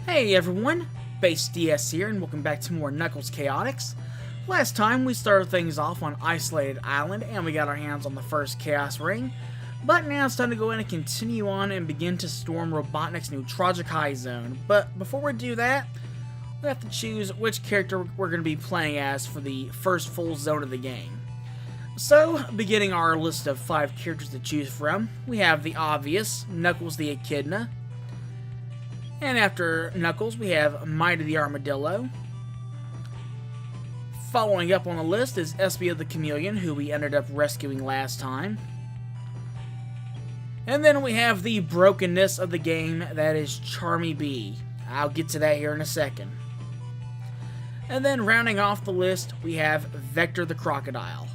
Hey everyone, Base DS here, and welcome back to more Knuckles Chaotix. Last time we started things off on Isolated Island, and we got our hands on the first Chaos Ring. But now it's time to go in and continue on and begin to storm Robotnik's Newtrogic High Zone. But before we do that, we have to choose which character we're going to be playing as for the first full zone of the game. So, beginning our list of 5 characters to choose from, we have the obvious, Knuckles the Echidna. And after Knuckles, we have Mighty the Armadillo. Following up on the list is Espio the Chameleon, who we ended up rescuing last time. And then we have the brokenness of the game, that is Charmy Bee. I'll get to that here in a second. And then rounding off the list, we have Vector the Crocodile.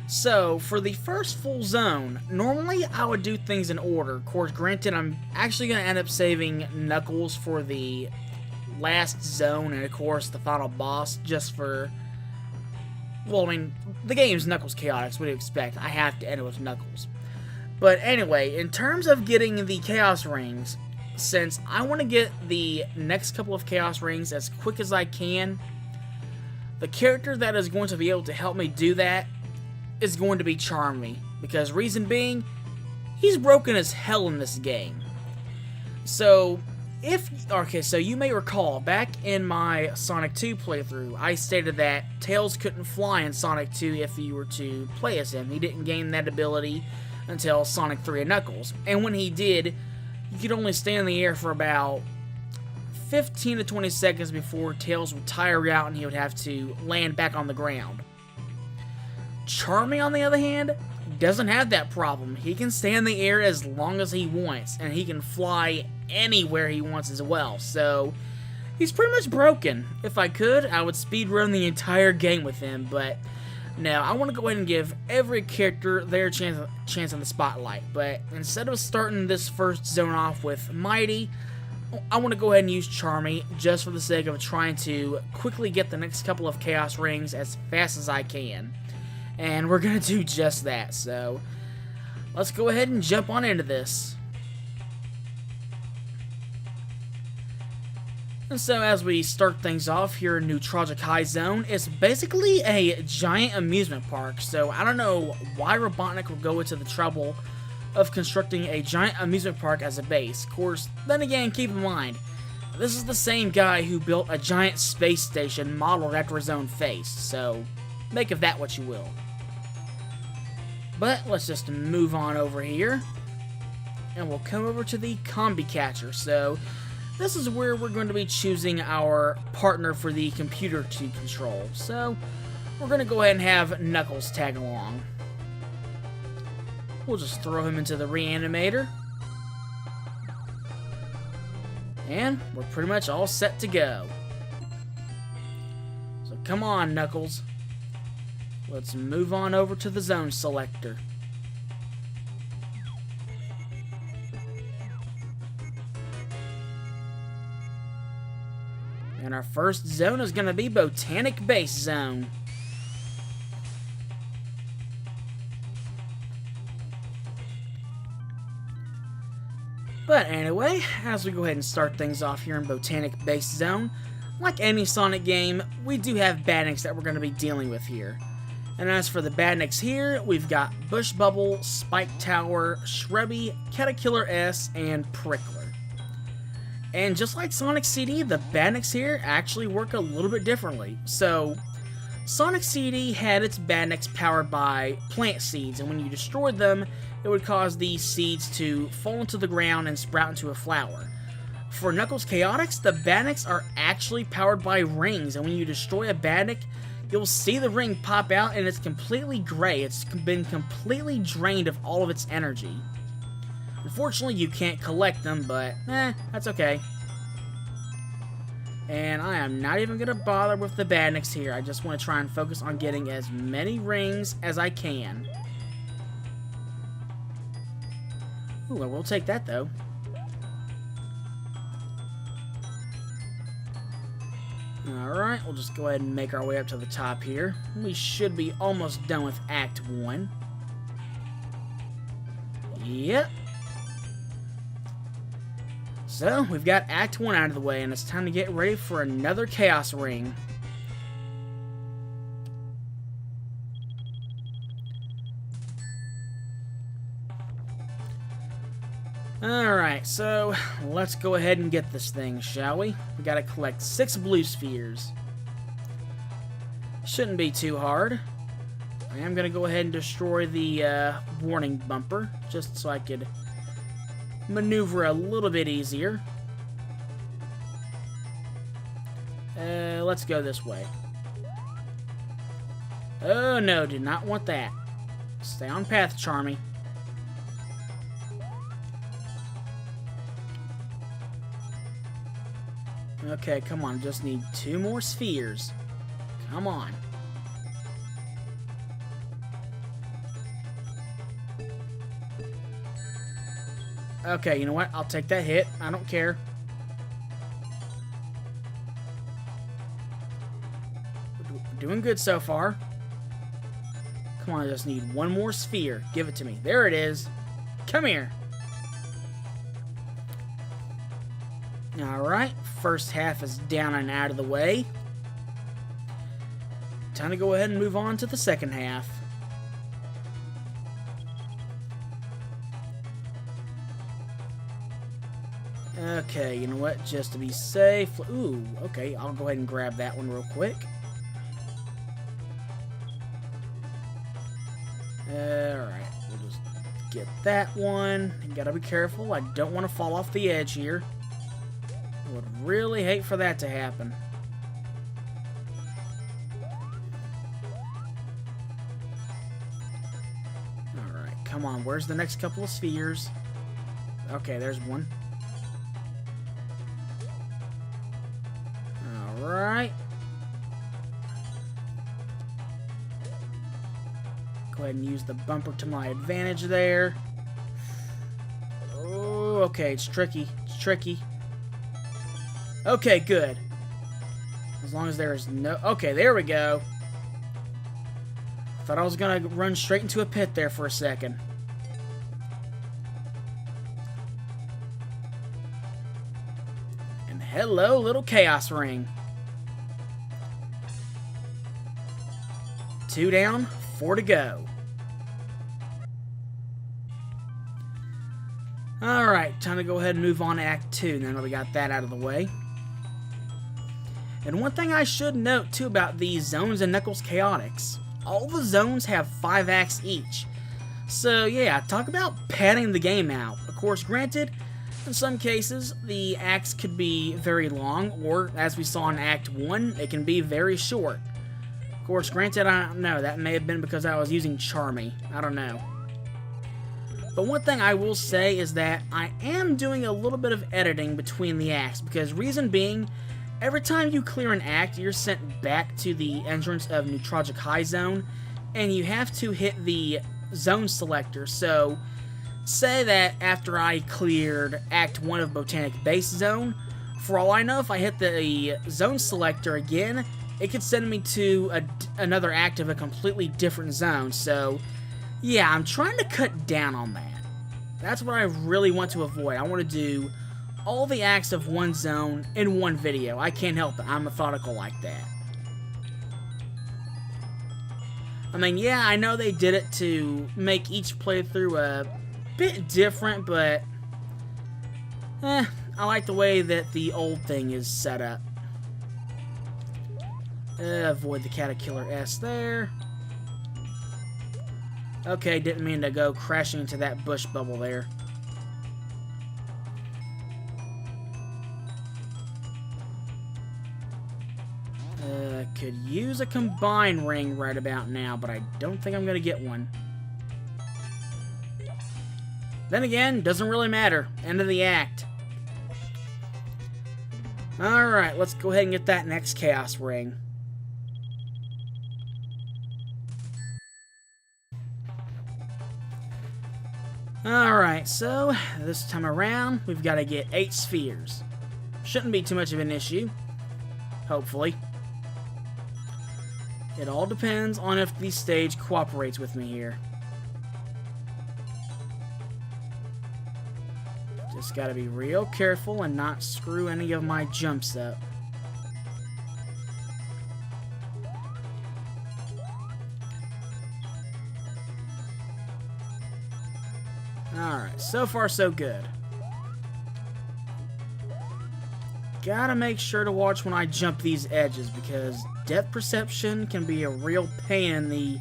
So, for the first full zone, normally I would do things in order. Of course, granted, I'm actually going to end up saving Knuckles for the last zone and, of course, the final boss just for... Well, I mean, the game's Knuckles Chaotix. What do you expect? I have to end it with Knuckles. But anyway, in terms of getting the Chaos Rings, since I want to get the next couple of Chaos Rings as quick as I can, the character that is going to be able to help me do that is going to be Charmy, because reason being, he's broken as hell in this game. So, so you may recall, back in my Sonic 2 playthrough, I stated that Tails couldn't fly in Sonic 2 if you were to play as him. He didn't gain that ability until Sonic 3 and Knuckles. And when he did, you could only stay in the air for about 15 to 20 seconds before Tails would tire out and he would have to land back on the ground. Charmy, on the other hand, doesn't have that problem. He can stay in the air as long as he wants, and he can fly anywhere he wants as well. So, he's pretty much broken. If I could, I would speedrun the entire game with him, but no, I want to go ahead and give every character their chance on the spotlight. But instead of starting this first zone off with Mighty, I want to go ahead and use Charmy just for the sake of trying to quickly get the next couple of Chaos Rings as fast as I can. And we're going to do just that, so let's go ahead and jump on into this. And so as we start things off here in Newtrogic High Zone, it's basically a giant amusement park, so I don't know why Robotnik would go into the trouble of constructing a giant amusement park as a base. Of course, then again, keep in mind, this is the same guy who built a giant space station modeled after his own face, so make of that what you will. But let's just move on over here, and we'll come over to the Combi Catcher. So this is where we're going to be choosing our partner for the computer to control. So we're going to go ahead and have Knuckles tag along. We'll just throw him into the reanimator, and we're pretty much all set to go. So come on, Knuckles. Let's move on over to the zone selector. And our first zone is going to be Botanic Base Zone. But anyway, as we go ahead and start things off here in Botanic Base Zone, like any Sonic game, we do have badniks that we're going to be dealing with here. And as for the badniks here, we've got Bush Bubble, Spike Tower, Shrubby, Caterkiller S, and Prickler. And just like Sonic CD, the badniks here actually work a little bit differently. So, Sonic CD had its badniks powered by plant seeds, and when you destroyed them, it would cause these seeds to fall into the ground and sprout into a flower. For Knuckles Chaotix, the badniks are actually powered by rings, and when you destroy a badnik, you'll see the ring pop out and it's completely gray. It's been completely drained of all of its energy. Unfortunately, you can't collect them, but that's okay. And I am not even going to bother with the badniks here. I just want to try and focus on getting as many rings as I can. Ooh, I will take that though. Alright, we'll just go ahead and make our way up to the top here. We should be almost done with Act 1. Yep. So, we've got Act 1 out of the way, and it's time to get ready for another Chaos Ring. Alright, so let's go ahead and get this thing, shall we? We gotta collect 6 blue spheres. Shouldn't be too hard. I am gonna go ahead and destroy the warning bumper, just so I could maneuver a little bit easier. Let's go this way. Oh no, did not want that. Stay on path, Charmy. Okay, come on, just need 2 more spheres. Come on. Okay, you know what? I'll take that hit. I don't care. We're doing good so far. Come on, I just need 1 more sphere. Give it to me. There it is. Come here. Alright, first half is down and out of the way. Time to go ahead and move on to the second half. Okay, you know what? Just to be safe. Ooh, okay, I'll go ahead and grab that one real quick. Alright, we'll just get that one. You gotta be careful. I don't want to fall off the edge here. I would really hate for that to happen. Alright, come on. Where's the next couple of spheres? Okay, there's one. Alright. Go ahead and use the bumper to my advantage there. Oh, okay, it's tricky. It's tricky. Okay, good. As long as there is no... Okay, there we go. Thought I was gonna run straight into a pit there for a second. And hello, little Chaos Ring. 2 down, 4 to go. Alright, time to go ahead and move on to Act 2, now that we got that out of the way. And one thing I should note, too, about these zones in Knuckles Chaotix, all the zones have 5 acts each. So, yeah, talk about padding the game out. Of course, granted, in some cases, the acts could be very long, or, as we saw in Act 1, they can be very short. Of course, granted, I don't know, that may have been because I was using Charmy. I don't know. But one thing I will say is that I am doing a little bit of editing between the acts, because reason being, every time you clear an act, you're sent back to the entrance of Newtrogic High Zone, and you have to hit the zone selector. So, say that after I cleared Act 1 of Botanic Base Zone, for all I know, if I hit the zone selector again, it could send me to another act of a completely different zone. So, yeah, I'm trying to cut down on that. That's what I really want to avoid. I want to do all the acts of one zone in one video. I can't help it. I'm methodical like that. I mean, yeah, I know they did it to make each playthrough a bit different, but I like the way that the old thing is set up. Avoid the Caterpillar S there. Okay, didn't mean to go crashing into that bush bubble there. Could use a combine ring right about now, but I don't think I'm going to get one. Then again, doesn't really matter. End of the act. Alright, let's go ahead and get that next Chaos Ring. Alright, so this time around, we've got to get 8 spheres. Shouldn't be too much of an issue. Hopefully. It all depends on if the stage cooperates with me here. Just gotta be real careful and not screw any of my jumps up. Alright, so far so good. Gotta make sure to watch when I jump these edges, because depth perception can be a real pain in the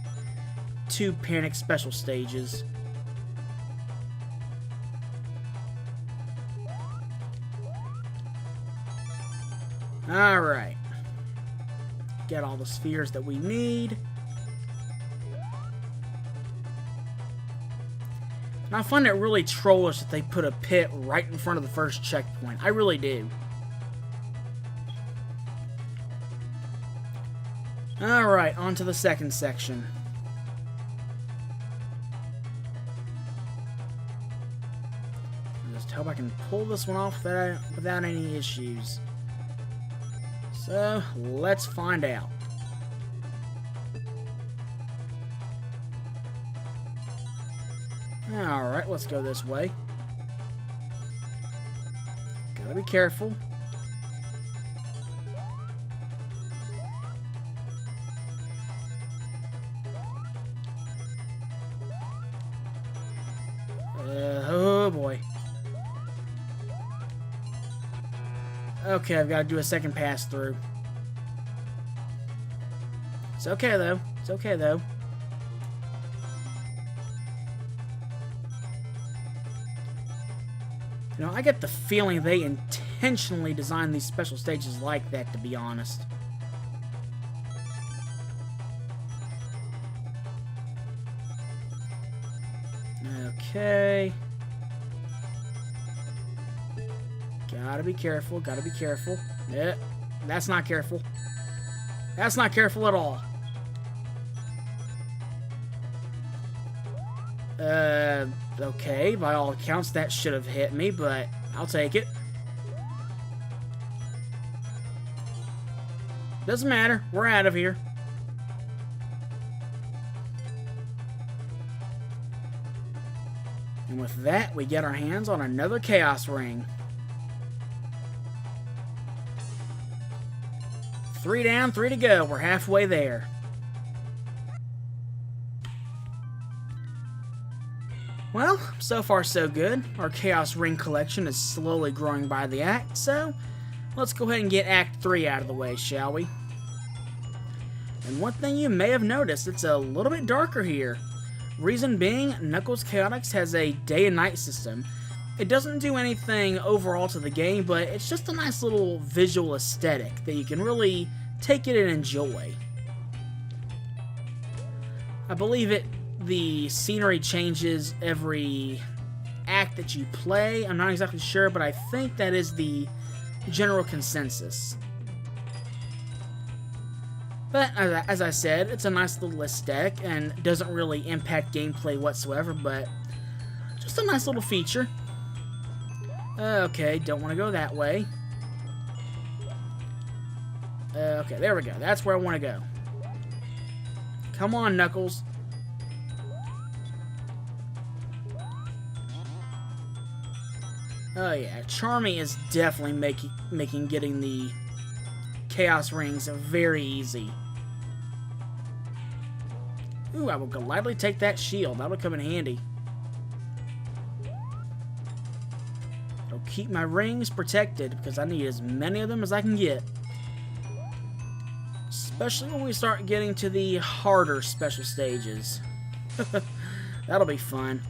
2 panic special stages. Alright. Get all the spheres that we need. And I find it really trollish that they put a pit right in front of the first checkpoint. I really do. Alright, on to the second section. I just hope I can pull this one off without any issues. So, let's find out. Alright, let's go this way. Gotta be careful. Oh boy. Okay, I've got to do a second pass through. It's okay though. It's okay though. You know, I get the feeling they intentionally designed these special stages like that, to be honest. Okay. Gotta be careful, gotta be careful. Yeah, that's not careful. That's not careful at all. Okay, by all accounts that should have hit me, but I'll take it. Doesn't matter, we're out of here. And with that, we get our hands on another Chaos Ring. 3 down, 3 to go. We're halfway there. Well, so far so good. Our Chaos Ring collection is slowly growing by the act, so let's go ahead and get Act 3 out of the way, shall we? And one thing you may have noticed, it's a little bit darker here. Reason being, Knuckles Chaotix has a day and night system. It doesn't do anything overall to the game, but it's just a nice little visual aesthetic that you can really take it and enjoy. I believe the scenery changes every act that you play. I'm not exactly sure, but I think that is the general consensus. But, as I said, it's a nice little aesthetic and doesn't really impact gameplay whatsoever, but just a nice little feature. Okay, don't want to go that way. Okay, there we go. That's where I want to go. Come on, Knuckles. Oh yeah, Charmy is definitely making getting the Chaos Rings very easy. Ooh, I will gladly take that shield. That'll come in handy. It'll keep my rings protected because I need as many of them as I can get. Especially when we start getting to the harder special stages. That'll be fun.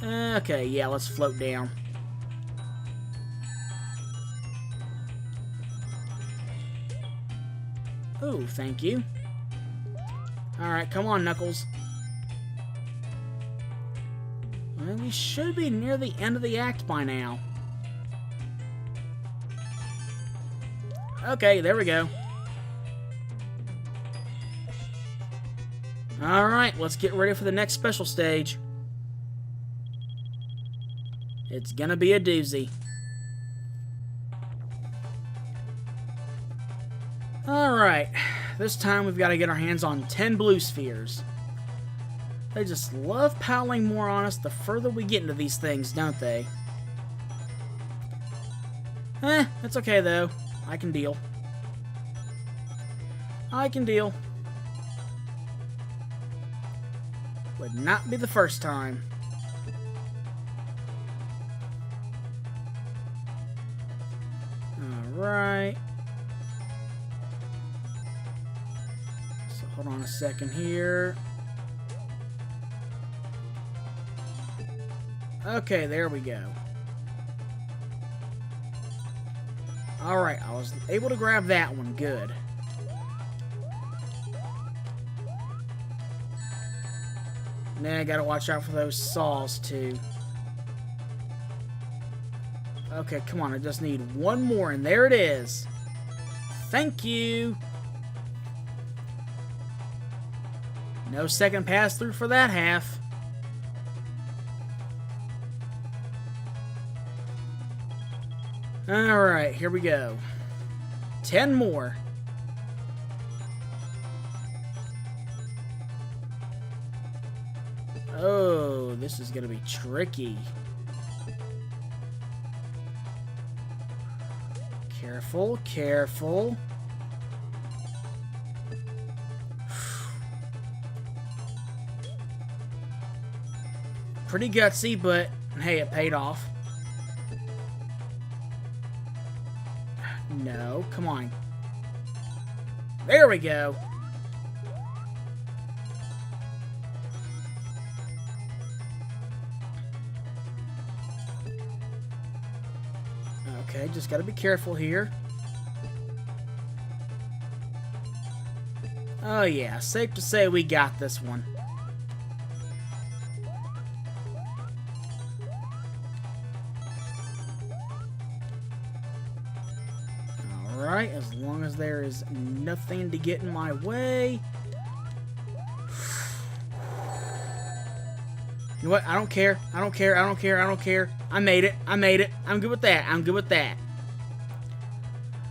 Okay, yeah, let's float down. Ooh, thank you. Alright, come on, Knuckles. Well, we should be near the end of the act by now. Okay, there we go. Alright, let's get ready for the next special stage. It's gonna be a doozy. Alright, this time we've got to get our hands on 10 blue spheres. They just love piling more on us the further we get into these things, don't they? It's okay though. I can deal. I can deal. Would not be the first time. Alright. So hold on a second here. Okay, there we go. Alright, I was able to grab that one. Good. Now I gotta watch out for those saws, too. Okay, come on. I just need one more, and there it is. Thank you. No second pass through for that half. Alright, here we go. 10 more. Oh, this is gonna be tricky. Careful, careful. Pretty gutsy, but hey, it paid off. No, come on. There we go. Okay, just gotta be careful here. Oh yeah, safe to say we got this one. Alright, as long as there is nothing to get in my way. You know what? I don't care. I don't care. I don't care. I don't care. I made it. I made it. I'm good with that. I'm good with that.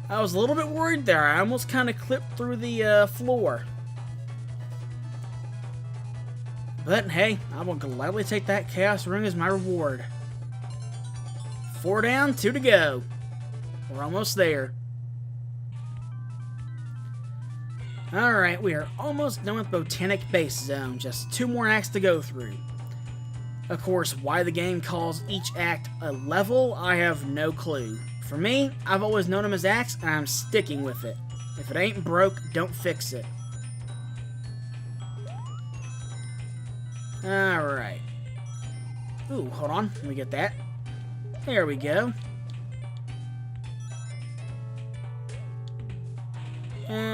I was a little bit worried there. I almost kind of clipped through the floor. But hey, I will gladly take that chaos ring as my reward. 4 down, 2 to go. We're almost there. Alright, we are almost done with Botanic Base Zone. Just 2 more acts to go through. Of course, why the game calls each act a level, I have no clue. For me, I've always known them as acts, and I'm sticking with it. If it ain't broke, don't fix it. Alright. Ooh, hold on. Let me get that. There we go.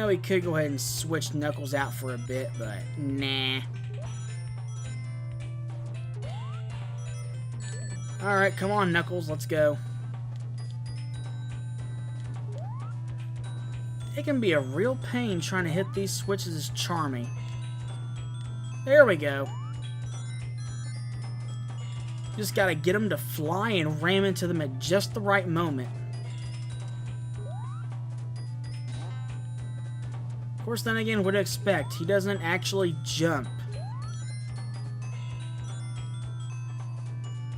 We could go ahead and switch Knuckles out for a bit, but nah. Alright, come on, Knuckles, let's go. It can be a real pain trying to hit these switches as Charmy. There we go. Just gotta get him to fly and ram into them at just the right moment. Of course, then again, what to expect? He doesn't actually jump.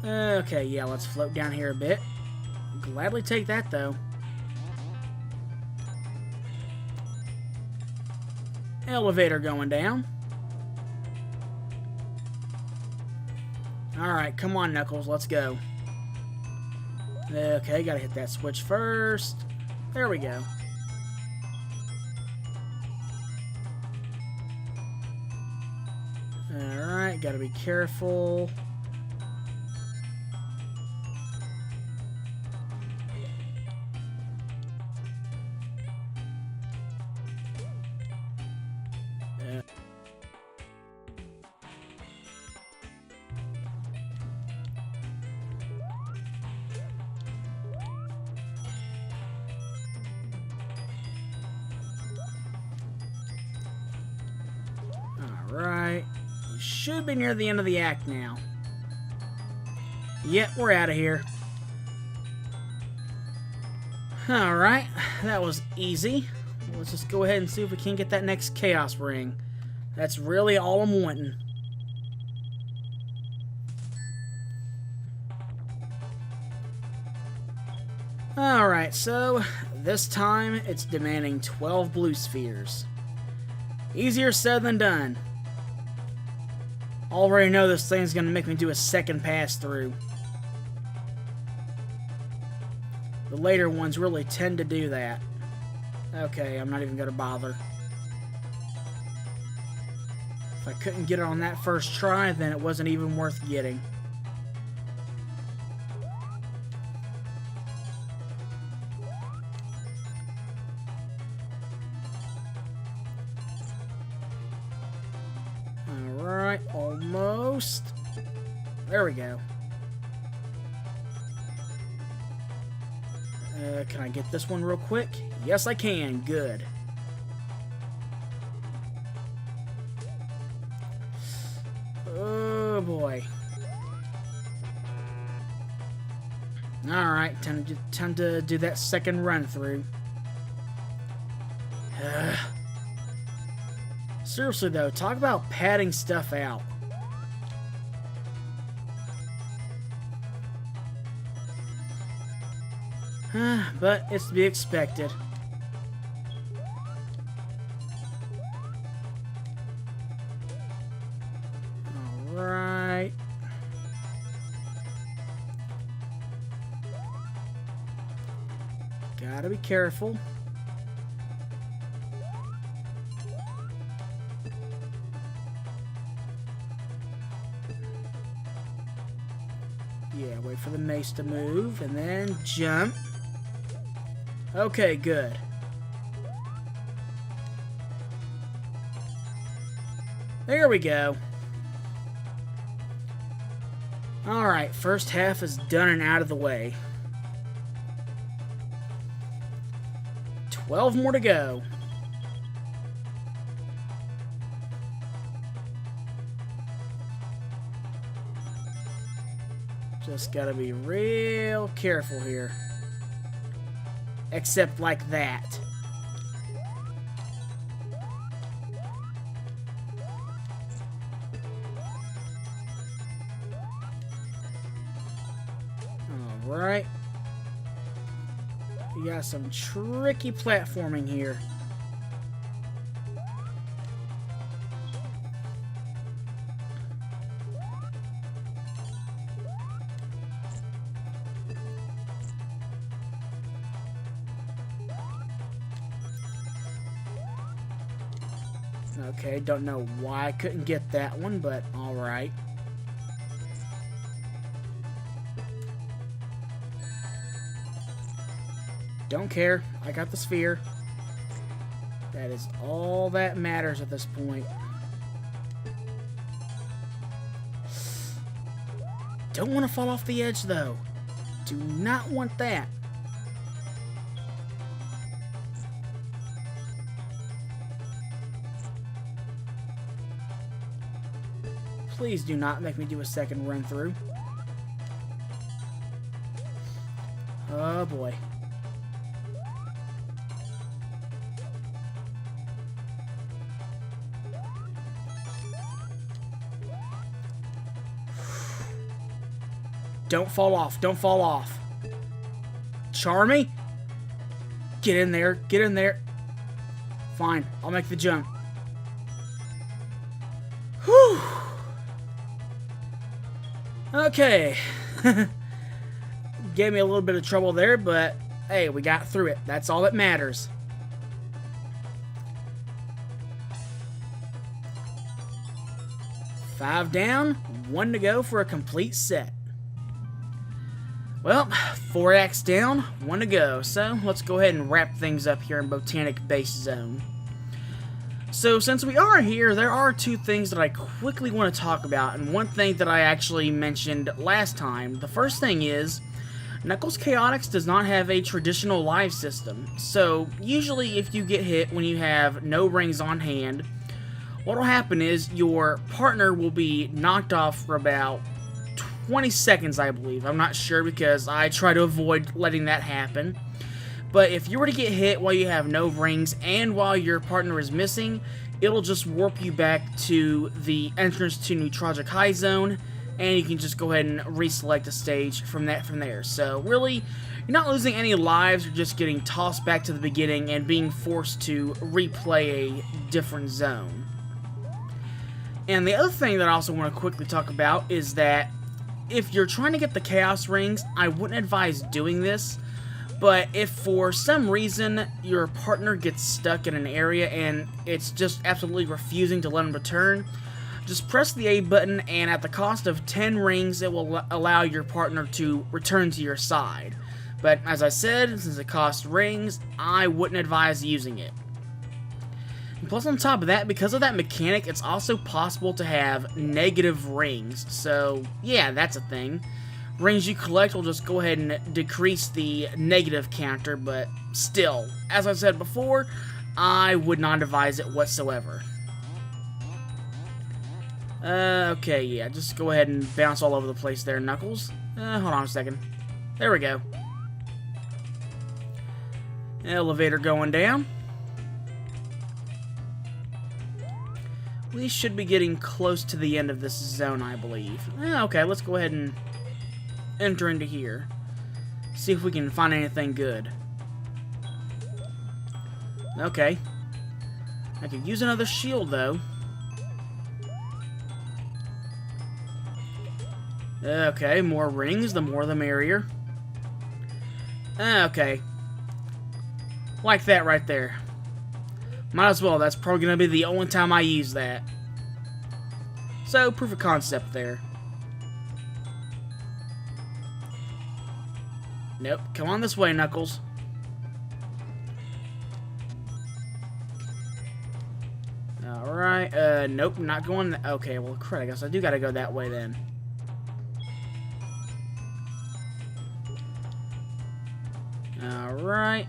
Okay, yeah, let's float down here a bit. Gladly take that, though. Elevator going down. Alright, come on, Knuckles, let's go. Okay, gotta hit that switch first. There we go. Alright, gotta be careful. Alright. We should be near the end of the act now. Yep, we're out of here. Alright, that was easy. Let's just go ahead and see if we can get that next Chaos Ring. That's really all I'm wanting. Alright, so this time it's demanding 12 blue spheres. Easier said than done. Already know this thing's gonna make me do a second pass through. The later ones really tend to do that. Okay, I'm not even gonna bother. If I couldn't get it on that first try, then it wasn't even worth getting. Alright, almost. There we go. Can I get this one real quick? Yes, I can. Good. Oh, boy. Alright, time to do that second run through. Seriously, though, talk about padding stuff out. But it's to be expected. Alright. Gotta be careful. Yeah, wait for the mace to move, and then jump. Okay, good. There we go. Alright, first half is done and out of the way. 12 more to go. Just gotta be real careful here. Except like that. Alright. We got some tricky platforming here. Okay, don't know why I couldn't get that one, but alright. Don't care. I got the sphere. That is all that matters at this point. Don't want to fall off the edge, though. Do not want that. Please do not make me do a second run through. Oh boy. Don't fall off. Don't fall off. Charmy? Get in there. Get in there. Fine. I'll make the jump. Whew. Okay. Gave me a little bit of trouble there, but hey, we got through it. That's all that matters. Five down, one to go for a complete set. Well, 4 acts down, 1 to go. So let's go ahead and wrap things up here in Botanic Base Zone. So since we are here, there are 2 things that I quickly want to talk about, and one thing that I actually mentioned last time. The first thing is, Knuckles Chaotix does not have a traditional life system. So usually if you get hit when you have no rings on hand, what will happen is your partner will be knocked off for about 20 seconds, I believe. I'm not sure because I try to avoid letting that happen. But if you were to get hit while you have no rings and while your partner is missing, it'll just warp you back to the entrance to Newtrogic High Zone, and you can just go ahead and reselect a stage from there. So really, You're not losing any lives, you're just getting tossed back to the beginning and being forced to replay a different zone. And the other thing that I also want to quickly talk about is that if you're trying to get the Chaos Rings, I wouldn't advise doing this. But if for some reason your partner gets stuck in an area and it's just absolutely refusing to let them return, just press the A button, and at the cost of 10 rings, it will allow your partner to return to your side. But as I said, since it costs rings, I wouldn't advise using it. And plus on top of that, because of that mechanic, it's also possible to have negative rings. So yeah, that's a thing. Rings you collect will just go ahead and decrease the negative counter, but still, as I said before, I would not advise it whatsoever. Okay, yeah, just go ahead and bounce all over the place there, Knuckles. Hold on a second. There we go. Elevator going down. We should be getting close to the end of this zone, I believe. Okay, let's go ahead and enter into here. See if we can find anything good. Okay. I could use another shield, though. Okay, more rings, the more the merrier. Okay. Like that right there. Might as well, that's probably going to be the only time I use that. So, proof of concept there. Nope, come on this way, Knuckles. Alright, nope, not going... Okay, well, crap, I guess I do gotta go that way then. Alright.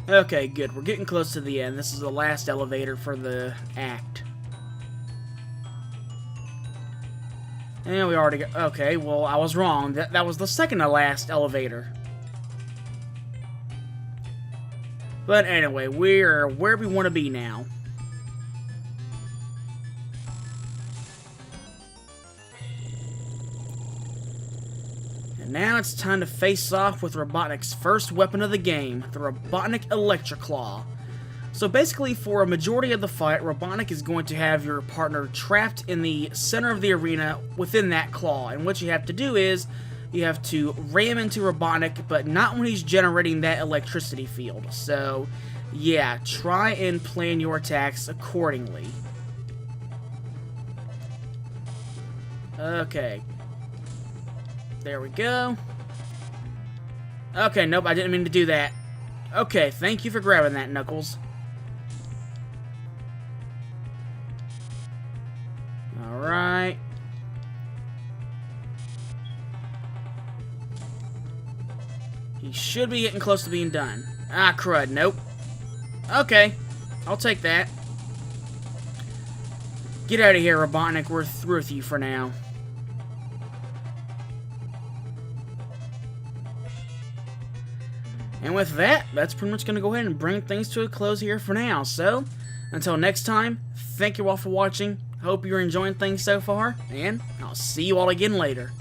Okay, good. We're getting close to the end. This is the last elevator for the act. And we already got... Okay, well, I was wrong. That was the second to last elevator. But anyway, we're where we want to be now. Now it's time to face off with Robotnik's first weapon of the game, the Robotnik Electric Claw. So basically, for a majority of the fight, Robotnik is going to have your partner trapped in the center of the arena within that claw. And what you have to do is, you have to ram into Robotnik, but not when he's generating that electricity field. So, yeah, try and plan your attacks accordingly. Okay. There we go. Okay, nope, I didn't mean to do that. Okay, thank you for grabbing that, Knuckles. Alright. He should be getting close to being done. Ah, crud, nope. Okay, I'll take that. Get out of here, Robotnik. We're through with you for now. And with that, that's pretty much going to go ahead and bring things to a close here for now. So, until next time, thank you all for watching. Hope you're enjoying things so far, and I'll see you all again later.